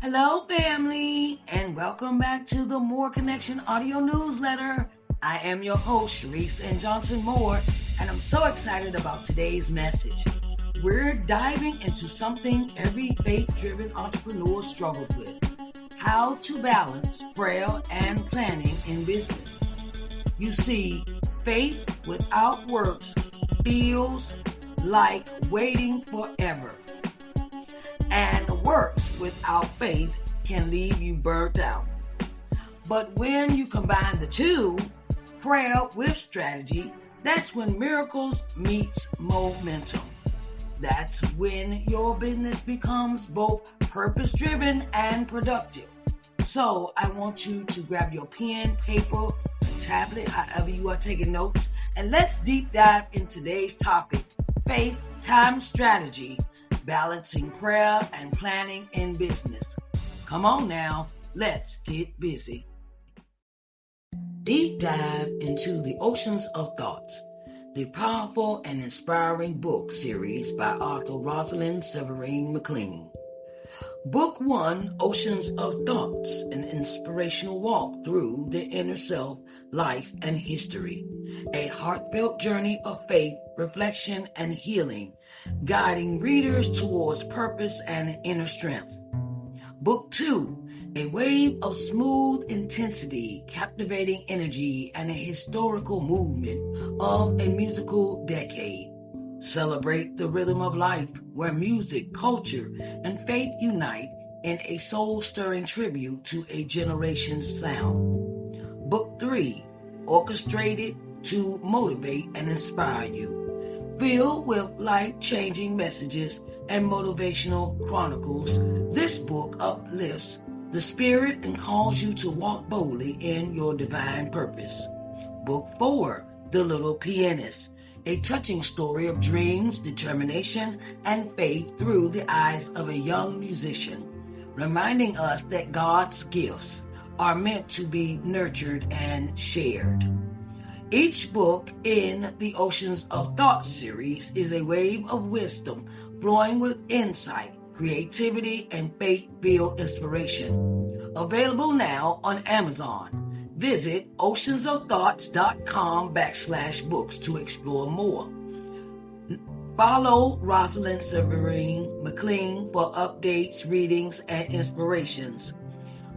Hello, family, and welcome back to the More Connection audio newsletter. I am your host, Sharise N. Johnson Moore, and I'm so excited about today's message. We're diving into something every faith-driven entrepreneur struggles with: how to balance prayer and planning in business. You see, faith without works feels like waiting forever, and works without faith can leave you burnt out. But when you combine the two, prayer with strategy, that's when miracles meets momentum. That's when your business becomes both purpose-driven and productive. So I want you to grab your pen, paper, tablet, however you are taking notes, and let's deep dive in today's topic: faith, time, strategy, balancing prayer and planning in business. Come on now, let's get busy. Deep dive into the Oceans of Thoughts, the powerful and inspiring book series by author Rosalind Severine McLean. Book 1, Oceans of Thoughts, an inspirational walk through the inner self, life, and history. A heartfelt journey of faith, reflection, and healing, guiding readers towards purpose and inner strength. Book 2, a wave of smooth intensity, captivating energy, and a historical movement of a musical decade. Celebrate the rhythm of life where music, culture, and faith unite in a soul-stirring tribute to a generation's sound. Book 3, orchestrated to motivate and inspire you. Filled with life-changing messages and motivational chronicles, this book uplifts the spirit and calls you to walk boldly in your divine purpose. Book 4, The Little Pianist, a touching story of dreams, determination, and faith through the eyes of a young musician, reminding us that God's gifts are meant to be nurtured and shared. Each book in the Oceans of Thought series is a wave of wisdom flowing with insight, creativity, and faith-filled inspiration. Available now on Amazon. Visit oceansofthoughts.com/books to explore more. Follow Rosalind Severine McLean for updates, readings, and inspirations.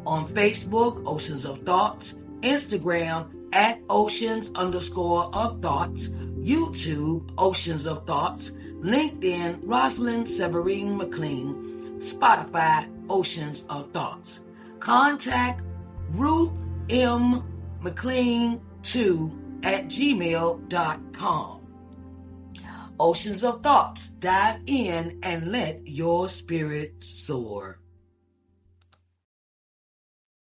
On Facebook, Oceans of Thoughts, Instagram at Oceans_of Thoughts, YouTube, Oceans of Thoughts, LinkedIn, Rosalind Severine McLean, Spotify, Oceans of Thoughts. Contact Ruth M. McLean2@gmail.com. Oceans of Thoughts. Dive in and let your spirit soar.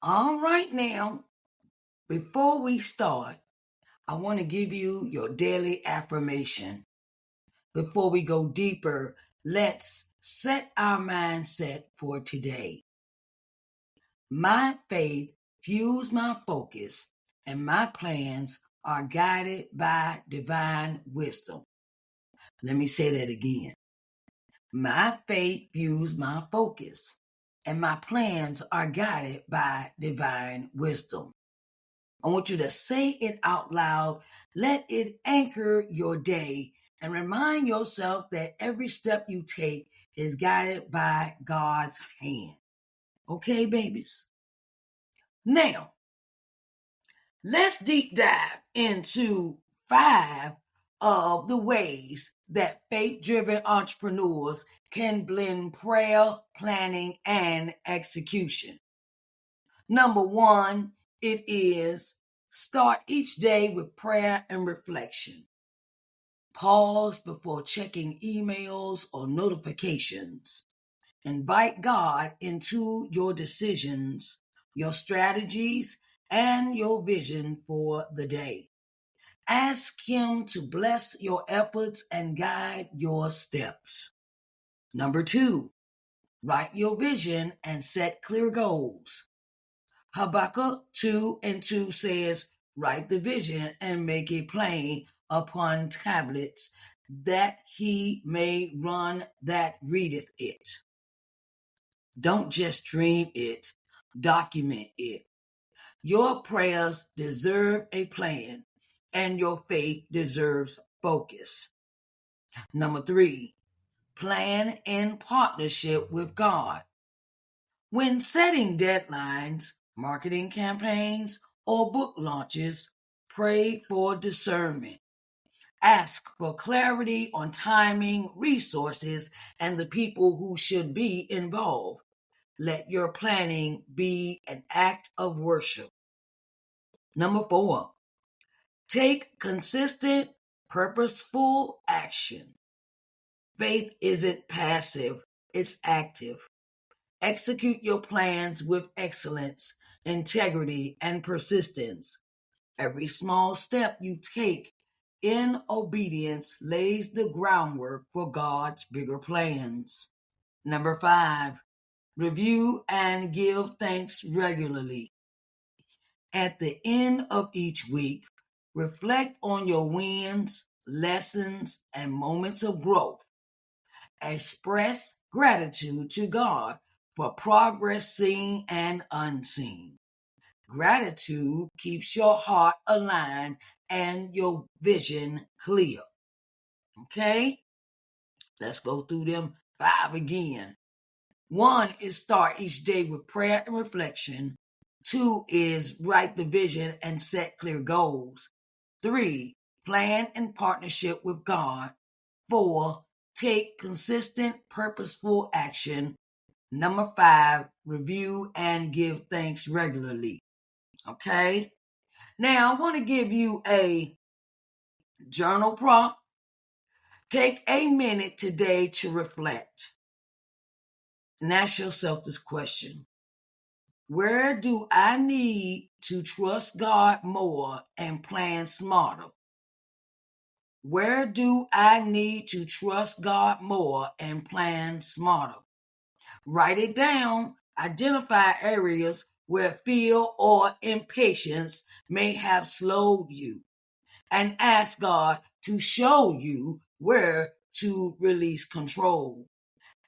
All right now, before we start, I want to give you your daily affirmation. Before we go deeper, let's set our mindset for today. My faith fuels my focus, and my plans are guided by divine wisdom. Let me say that again. My faith fuels my focus, and my plans are guided by divine wisdom. I want you to say it out loud. Let it anchor your day and remind yourself that every step you take is guided by God's hand. Okay, babies? Now, let's deep dive into 5 of the ways that faith-driven entrepreneurs can blend prayer, planning, and execution. Number 1, it is start each day with prayer and reflection. Pause before checking emails or notifications. Invite God into your decisions, your strategies, and your vision for the day. Ask Him to bless your efforts and guide your steps. Number 2, write your vision and set clear goals. Habakkuk 2:2 says, write the vision and make it plain upon tablets, that he may run that readeth it. Don't just dream it, document it. Your prayers deserve a plan, and your faith deserves focus. Number 3, plan in partnership with God. When setting deadlines, marketing campaigns, or book launches, pray for discernment. Ask for clarity on timing, resources, and the people who should be involved. Let your planning be an act of worship. Number 4, take consistent, purposeful action. Faith isn't passive, it's active. Execute your plans with excellence, integrity, and persistence. Every small step you take in obedience lays the groundwork for God's bigger plans. Number 5, review and give thanks regularly. At the end of each week, reflect on your wins, lessons, and moments of growth. Express gratitude to God for progress seen and unseen. Gratitude keeps your heart aligned and your vision clear. Okay? Let's go through them 5 again. 1 is start each day with prayer and reflection. 2 is write the vision and set clear goals. 3, plan in partnership with God. 4, take consistent, purposeful action. Number 5, review and give thanks regularly. Okay? Now, I want to give you a journal prompt. Take a minute today to reflect and ask yourself this question. Where do I need to trust God more and plan smarter? Where do I need to trust God more and plan smarter? Write it down. Identify areas where fear or impatience may have slowed you, and ask God to show you where to release control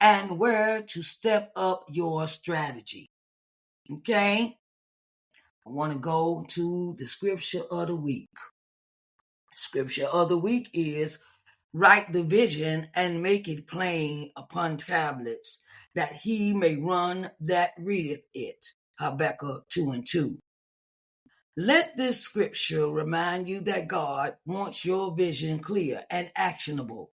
and where to step up your strategy. Okay? I want to go to the scripture of the week. Scripture of the week is write the vision and make it plain upon tablets, that he may run that readeth it. Habakkuk 2:2. Let this scripture remind you that God wants your vision clear and actionable.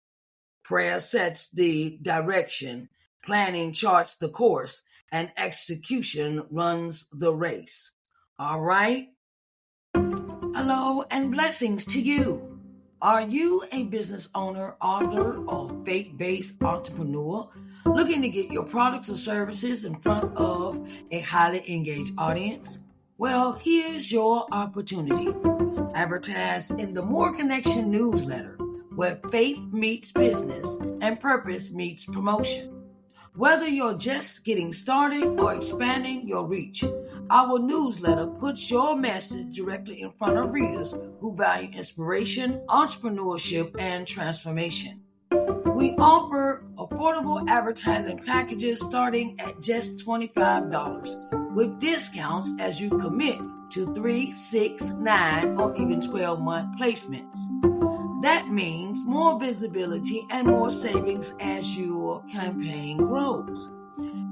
Prayer sets the direction, planning charts the course, and execution runs the race. All right? Hello and blessings to you. Are you a business owner, author, or faith-based entrepreneur looking to get your products or services in front of a highly engaged audience? Well, here's your opportunity. Advertise in the More Connection newsletter, where faith meets business and purpose meets promotion. Whether you're just getting started or expanding your reach, our newsletter puts your message directly in front of readers who value inspiration, entrepreneurship, and transformation. We offer affordable advertising packages starting at just $25, with discounts as you commit to 3, 6, 9, or even 12-month placements. That means more visibility and more savings as your campaign grows.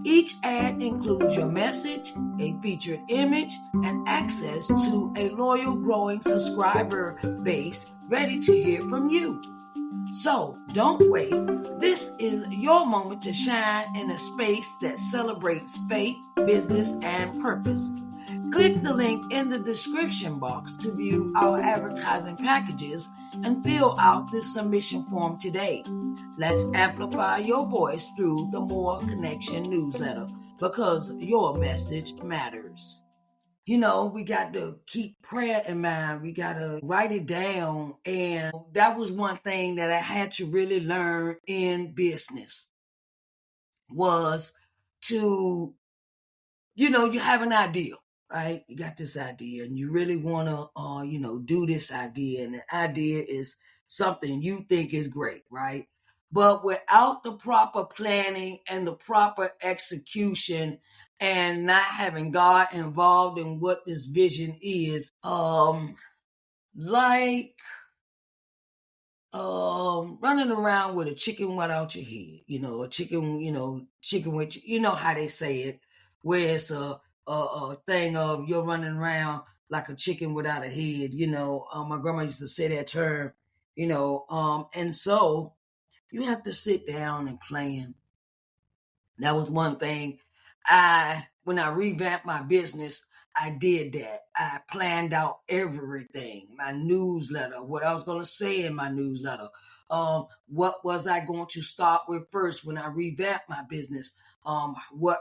Each ad includes your message, a featured image, and access to a loyal, growing subscriber base ready to hear from you. So don't wait. This is your moment to shine in a space that celebrates faith, business, and purpose. Click the link in the description box to view our advertising packages and fill out the submission form today. Let's amplify your voice through the More Connection newsletter, because your message matters. You know, we got to keep prayer in mind. We got to write it down. And that was one thing that I had to really learn in business, was to, you have an idea, right? You got this idea and you really want to, do this idea. And the idea is something you think is great, right? But without the proper planning and the proper execution and not having God involved in what this vision is, like running around with a chicken without your head, a chicken, chicken with, how they say it, where it's a thing of you're running around like a chicken without a head, my grandma used to say that term, and so you have to sit down and plan. That was one thing. When I revamped my business, I did that. I planned out everything, my newsletter, what I was going to say in my newsletter. What was I going to start with first when I revamped my business? What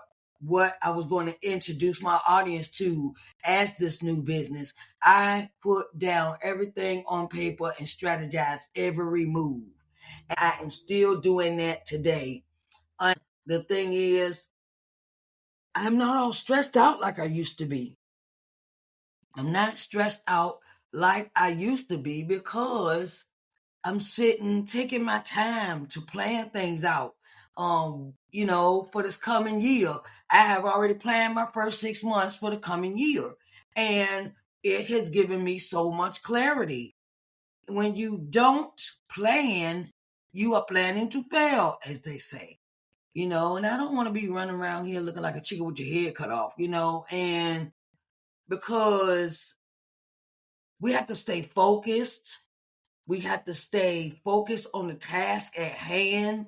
I was going to introduce my audience to as this new business. I put down everything on paper and strategized every move. And I am still doing that today. The thing is, I'm not all stressed out like I used to be. I'm not stressed out like I used to be because I'm sitting, taking my time to plan things out. For this coming year, I have already planned my first 6 months for the coming year, and it has given me so much clarity. When you don't plan, you are planning to fail, as they say. And I don't want to be running around here looking like a chicken with your head cut off, and because we have to stay focused. We have to stay focused on the task at hand.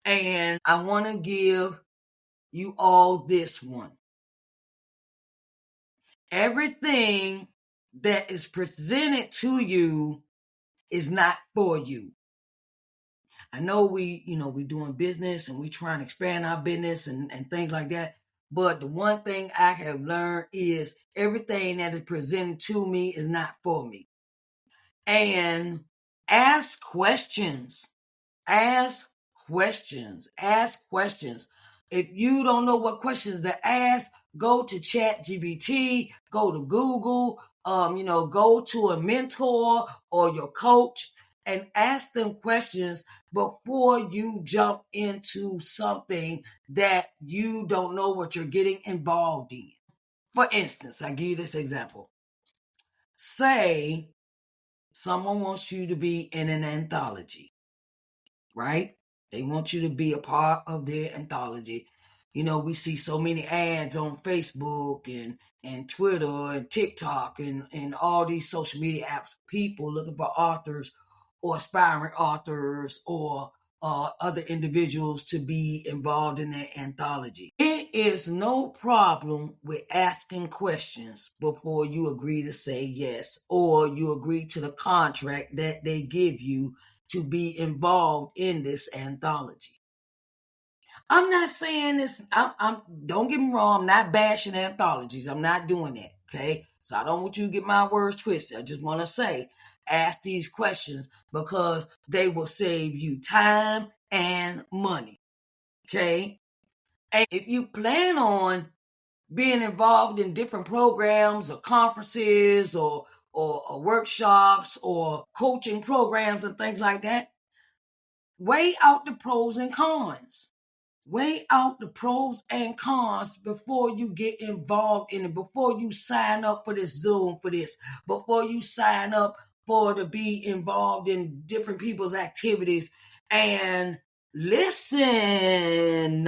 And I want to give you all this one. Everything that is presented to you is not for you. I know we doing business and we trying to expand our business and things like that. But the one thing I have learned is everything that is presented to me is not for me. And ask questions. Ask questions. Ask questions. If you don't know what questions to ask, go to ChatGPT, go to Google, go to a mentor or your coach and ask them questions before you jump into something that you don't know what you're getting involved in. For instance, I give you this example. Say someone wants you to be in an anthology, right? They want you to be a part of their anthology. We see so many ads on Facebook and Twitter and TikTok and all these social media apps, people looking for authors or aspiring authors or other individuals to be involved in their anthology. It is no problem with asking questions before you agree to say yes, or you agree to the contract that they give you to be involved in this anthology. I'm not saying this, don't get me wrong, I'm not bashing anthologies. I'm not doing that, okay? So I don't want you to get my words twisted. I just want to say, ask these questions because they will save you time and money, okay? And if you plan on being involved in different programs or conferences or workshops or coaching programs and things like that, weigh out the pros and cons. Weigh out the pros and cons before you get involved in it, before you sign up for this Zoom, for this, before you sign up to be involved in different people's activities. And listen,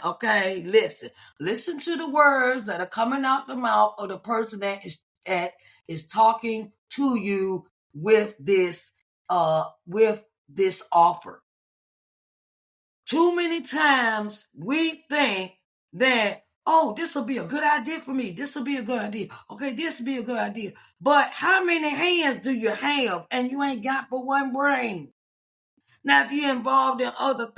okay? Listen to the words that are coming out the mouth of the person that is talking to you with this offer. Too many times we think that, oh, this will be a good idea for me. This will be a good idea. Okay, this will be a good idea. But how many hands do you have and you ain't got but one brain? Now, if you're involved in other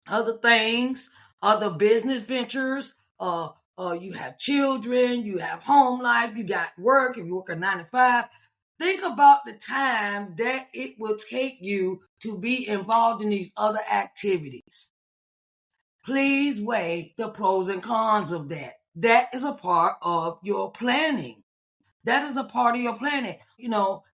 other business ventures, you have children, you have home life, you got work, if you work a 9 to 5, think about the time that it will take you to be involved in these other activities. Please weigh the pros and cons of that. That is a part of your planning.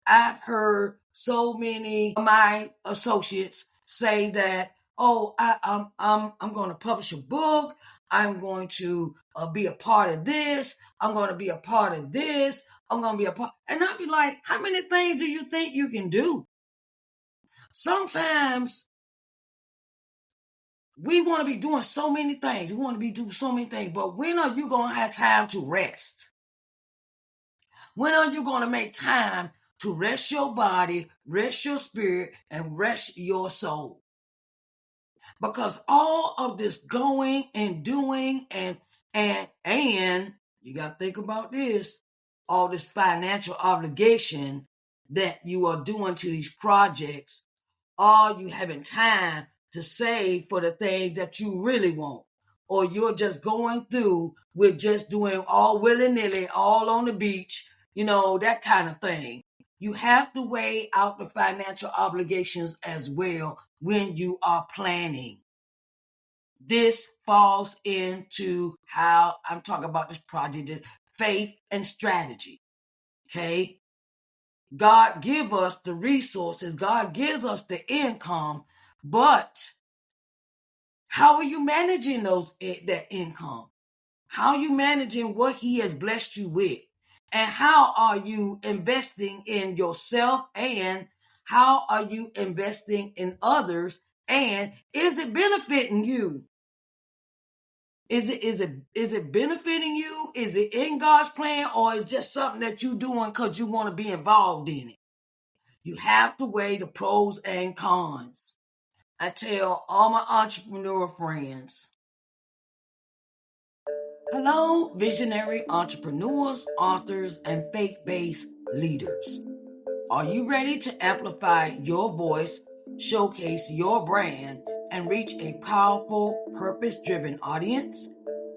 I've heard so many of my associates say that, oh, I'm going to publish a book. I'm going to be a part of this. I'm going to be a part of this. I'm going to be a part. And I'll be like, how many things do you think you can do? Sometimes we want to be doing so many things. We want to be doing so many things. But when are you going to have time to rest? When are you going to make time to rest your body, rest your spirit, and rest your soul? Because all of this going and doing and you got to think about this, all this financial obligation that you are doing to these projects, are you having time to save for the things that you really want? Or you're just going through with just doing all willy-nilly, all on the beach, that kind of thing. You have to weigh out the financial obligations as well when you are planning. This falls into how I'm talking about this project, faith and strategy. Okay? God give us the resources. God gives us the income, but how are you managing that income? How are you managing what He has blessed you with? And how are you investing in yourself? And how are you investing in others? And is it benefiting you? Is it benefiting you? Is it in God's plan, or is it just something that you're doing because you want to be involved in it? You have to weigh the pros and cons. I tell all my entrepreneur friends, hello, visionary entrepreneurs, authors, and faith-based leaders. Are you ready to amplify your voice, showcase your brand, and reach a powerful, purpose-driven audience?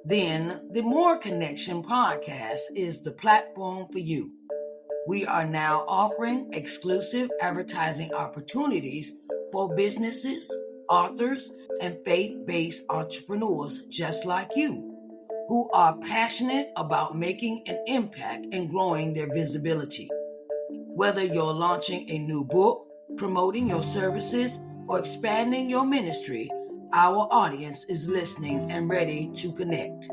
Then the More Connection podcast is the platform for you. We are now offering exclusive advertising opportunities for businesses, authors, and faith-based entrepreneurs just like you, who are passionate about making an impact and growing their visibility. Whether you're launching a new book, promoting your services, or expanding your ministry, our audience is listening and ready to connect.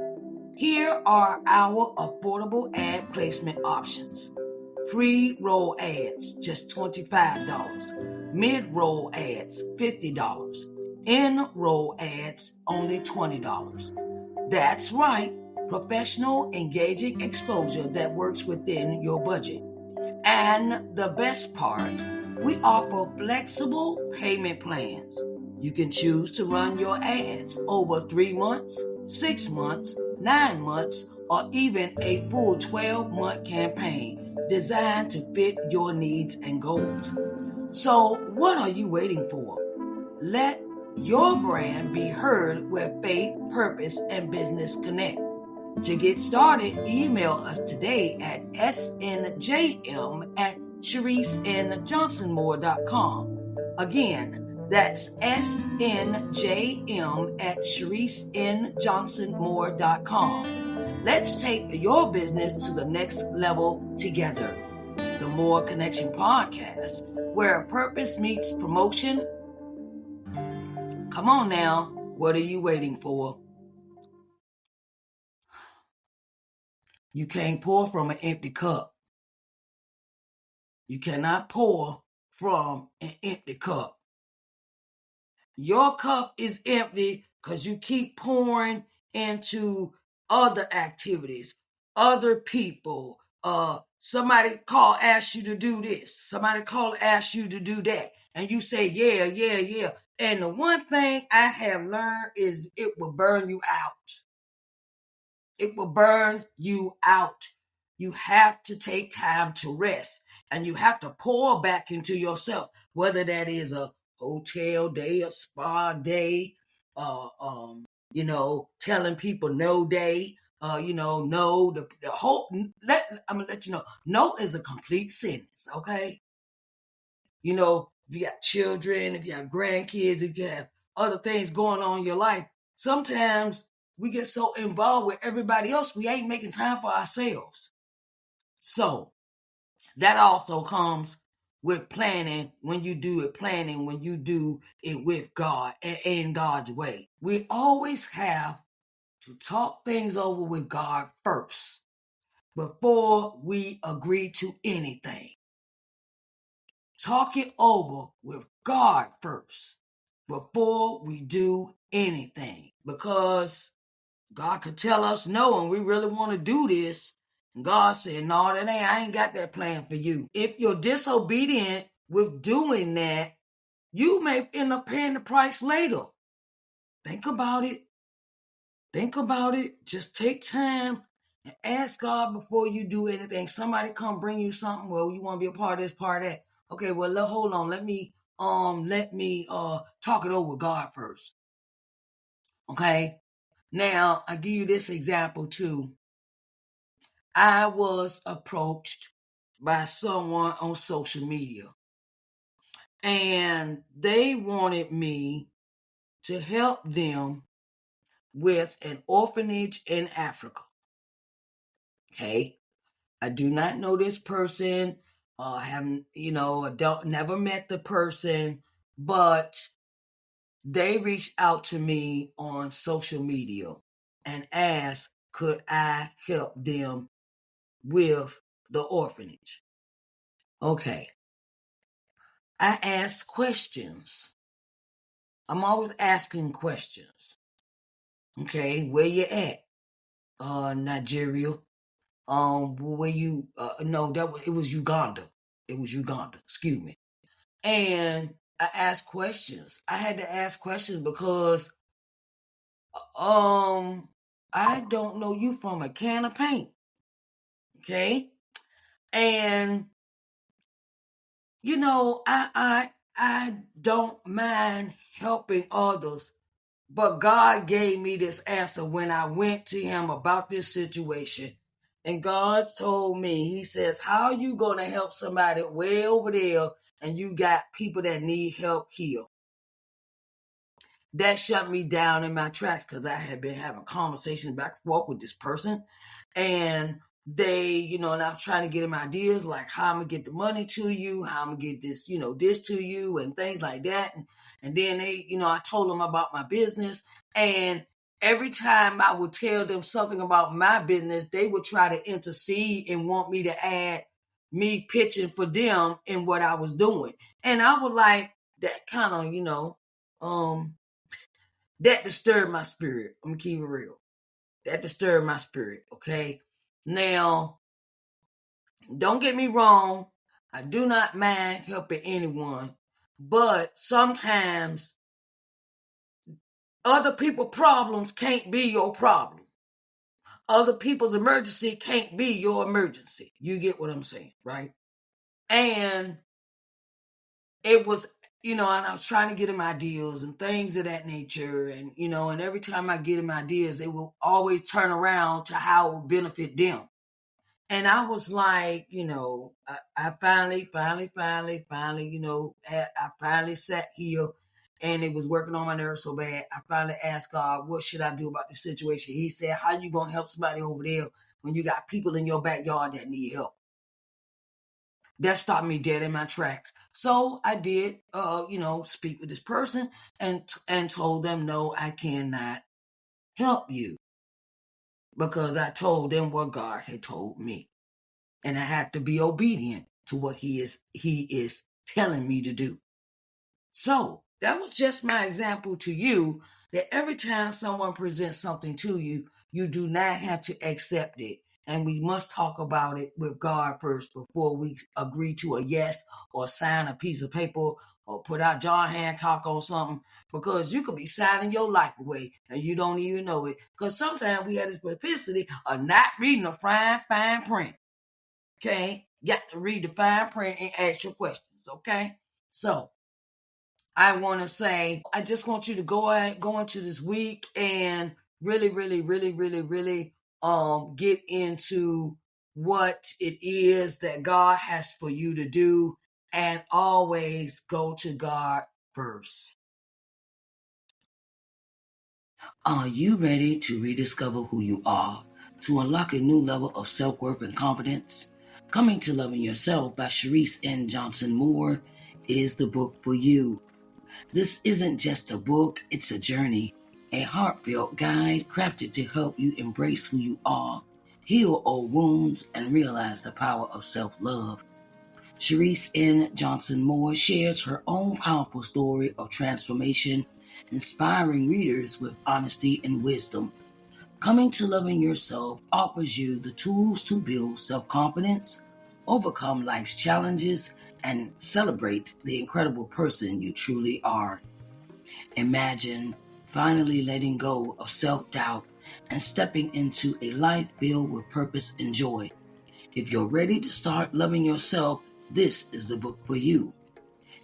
Here are our affordable ad placement options. Pre-roll ads, just $25. Mid-roll ads, $50. End-roll ads, only $20. That's right, professional, engaging exposure that works within your budget. And the best part, we offer flexible payment plans. You can choose to run your ads over 3 months, 6 months, 9 months, or even a full 12-month campaign designed to fit your needs and goals. So what are you waiting for? Let your brand be heard where faith, purpose, and business connect. To get started, email us today at snjm@ShariceNJohnsonMoore.com. Again, that's snjm@ShariceNJohnsonMoore.com. Let's take your business to the next level together. The More Connection podcast, where purpose meets promotion. Come on now, what are you waiting for? You can't pour from an empty cup. You cannot pour from an empty cup. Your cup is empty because you keep pouring into other activities, other people. Somebody ask you to do this. Somebody ask you to do that. And you say, yeah. And the one thing I have learned is it will burn you out. It will burn you out. You have to take time to rest, and you have to pour back into yourself, whether that is a hotel day, a spa day, telling people no day, no, the whole, I'm going to let you know, no is a complete sentence, okay? If you got children, if you have grandkids, if you have other things going on in your life, sometimes we get so involved with everybody else, we ain't making time for ourselves. So that also comes with planning when you do it with God and in God's way. We always have to talk things over with God first before we agree to anything. Talk it over with God first before we do anything, because God could tell us no and we really want to do this. And God said, no, I ain't got that plan for you. If you're disobedient with doing that, you may end up paying the price later. Think about it. Think about it. Just take time and ask God before you do anything. Somebody come bring you something. Well, you want to be a part of this, part of that. Okay, well, hold on. Let me talk it over with God first. Okay. Now, I give you this example too. I was approached by someone on social media, and they wanted me to help them with an orphanage in Africa. Okay. I do not know this person. Haven't, never met the person, but they reached out to me on social media and asked, could I help them with the orphanage? Okay. I asked questions. I'm always asking questions. Okay, where you at? Nigeria. Where you? No, it was Uganda. It was Uganda. Excuse me. And I asked questions. I had to ask questions because, I don't know you from a can of paint. Okay, and I don't mind helping others. But God gave me this answer when I went to him about this situation. And God told me, he says, how are you going to help somebody way over there and you got people that need help here? That shut me down in my tracks because I had been having conversations back and forth with this person. And they, and I was trying to get them ideas like how I'm going to get the money to you, how I'm going to get this, this to you and things like that. And then they, I told them about my business. And every time I would tell them something about my business, they would try to intercede and want me to add me pitching for them in what I was doing. And I was like, that kind of, that disturbed my spirit. I'm going to keep it real. That disturbed my spirit, okay? Now, don't get me wrong. I do not mind helping anyone. But sometimes other people's problems can't be your problem. Other people's emergency can't be your emergency. You get what I'm saying, right? And it was, and I was trying to get him ideas and things of that nature. And, and every time I get him ideas, they will always turn around to how it will benefit them. And I was like, I finally, I finally sat here and it was working on my nerves so bad. I finally asked God, what should I do about this situation? He said, how you going to help somebody over there when you got people in your backyard that need help? That stopped me dead in my tracks. So I did, speak with this person and told them, no, I cannot help you, because I told them what God had told me, and I have to be obedient to what He is telling me to do. So that was just my example to you, that every time someone presents something to you, you do not have to accept it. And we must talk about it with God first before we agree to a yes or sign a piece of paper or put out John Hancock on something, because you could be signing your life away and you don't even know it. Because sometimes we have this propensity of not reading the fine print. Okay? You got to read the fine print and ask your questions. Okay? So I want to say, I just want you to go into this week and really, really, really, really, really get into what it is that God has for you to do, and always go to God first. Are you ready to rediscover who you are, to unlock a new level of self-worth and confidence? Coming to Loving Yourself by Sharise N. Johnson Moore is the book for you. This isn't just a book, it's a journey, a heartfelt guide crafted to help you embrace who you are, heal old wounds, and realize the power of self-love. Sharise N. Johnson Moore shares her own powerful story of transformation, inspiring readers with honesty and wisdom. Coming to Loving Yourself offers you the tools to build self-confidence, overcome life's challenges, and celebrate the incredible person you truly are. Imagine finally letting go of self-doubt and stepping into a life filled with purpose and joy. If you're ready to start loving yourself, this is the book for you.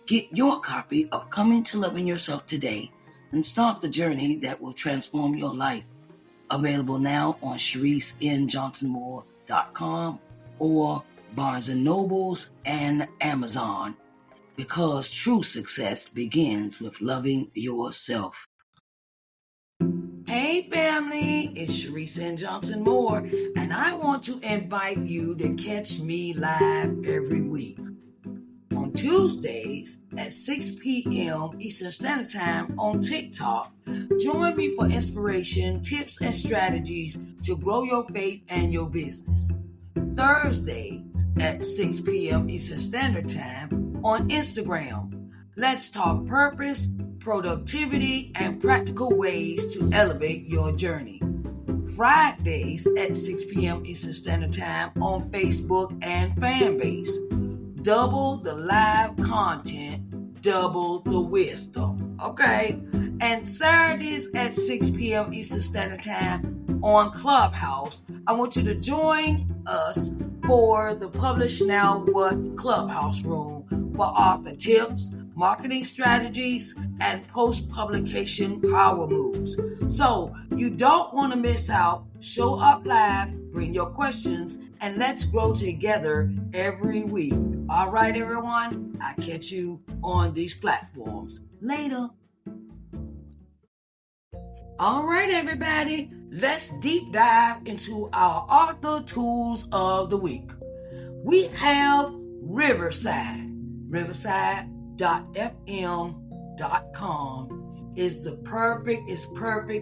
Get your copy of Coming to Loving Yourself today and start the journey that will transform your life. Available now on ShariceNJohnsonMoore.com or Barnes & Nobles and Amazon, because true success begins with loving yourself. Hey family, it's Sharise N. Johnson Moore, and I want to invite you to catch me live every week. On Tuesdays at 6 p.m. Eastern Standard Time on TikTok, join me for inspiration, tips, and strategies to grow your faith and your business. Thursdays at 6 p.m. Eastern Standard Time on Instagram. Let's talk purpose, productivity, and practical ways to elevate your journey. Fridays at 6 p.m. Eastern Standard Time on Facebook and Fanbase. Double the live content, double the wisdom, okay? And Saturdays at 6 p.m. Eastern Standard Time on Clubhouse. I want you to join us for the Publish Now What Clubhouse Room for author tips, marketing strategies, and post-publication power moves. So you don't want to miss out. Show up live, bring your questions, and let's grow together every week. All right, everyone, I'll catch you on these platforms. Later. All right, everybody, let's deep dive into our author tools of the week. We have Riverside. Riverside.fm.com is perfect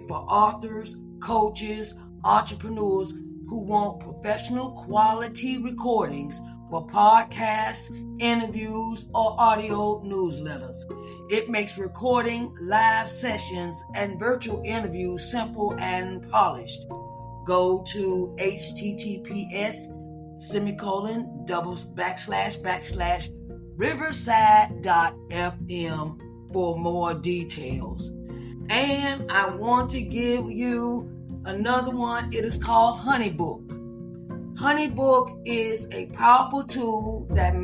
for authors, coaches, entrepreneurs who want professional quality recordings for podcasts, interviews, or audio newsletters. It makes recording live sessions and virtual interviews simple and polished. Go to https://riverside.fm for more details. And I want to give you another one. It is called HoneyBook. HoneyBook is a powerful tool that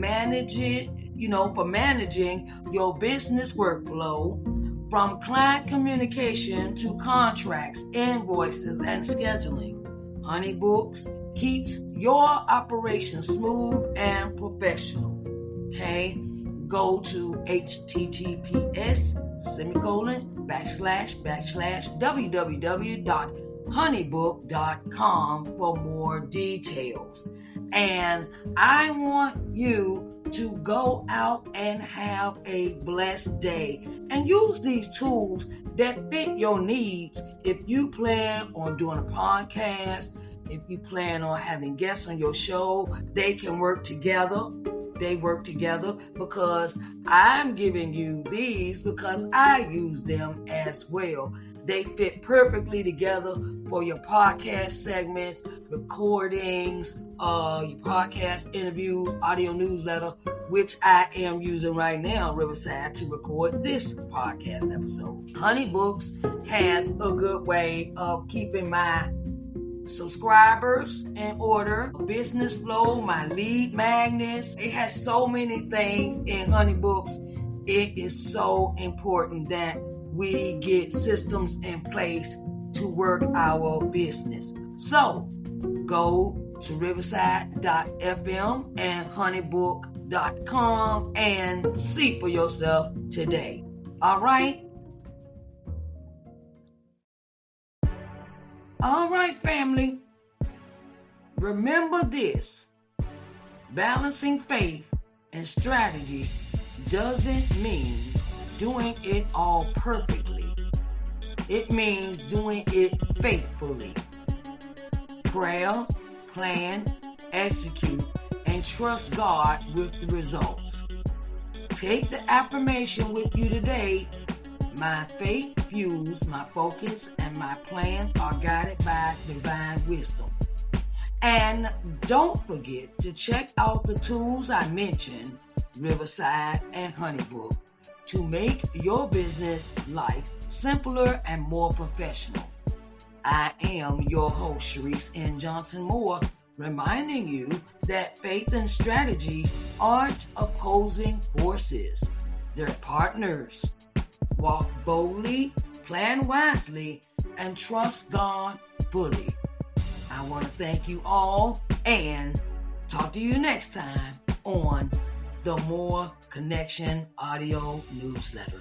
for managing your business workflow, from client communication to contracts, invoices, and scheduling. HoneyBooks keeps your operation smooth and professional. Okay? Go to https://www.honeybook.com for more details. And I want you to go out and have a blessed day and use these tools that fit your needs. If you plan on doing a podcast, if you plan on having guests on your show, they can work together. They work together because I'm giving you these because I use them as well. They fit perfectly together for your podcast segments, recordings, your podcast interviews, audio newsletter, which I am using right now, Riverside, to record this podcast episode. HoneyBooks has a good way of keeping my subscribers in order, business flow, my lead magnets. It has so many things in HoneyBooks. It is so important that we get systems in place to work our business. So go to riverside.fm and honeybook.com and see for yourself today. All right? All right, family. Remember this. Balancing faith and strategy doesn't mean doing it all perfectly. It means doing it faithfully. Prayer, plan, execute, and trust God with the results. Take the affirmation with you today. My faith fuels my focus, and my plans are guided by divine wisdom. And don't forget to check out the tools I mentioned, Riverside and Honeybook, to make your business life simpler and more professional. I am your host, Sharise N. Johnson Moore, reminding you that faith and strategy aren't opposing forces. They're partners. Walk boldly, plan wisely, and trust God fully. I want to thank you all and talk to you next time on the More Connection Audio Newsletter.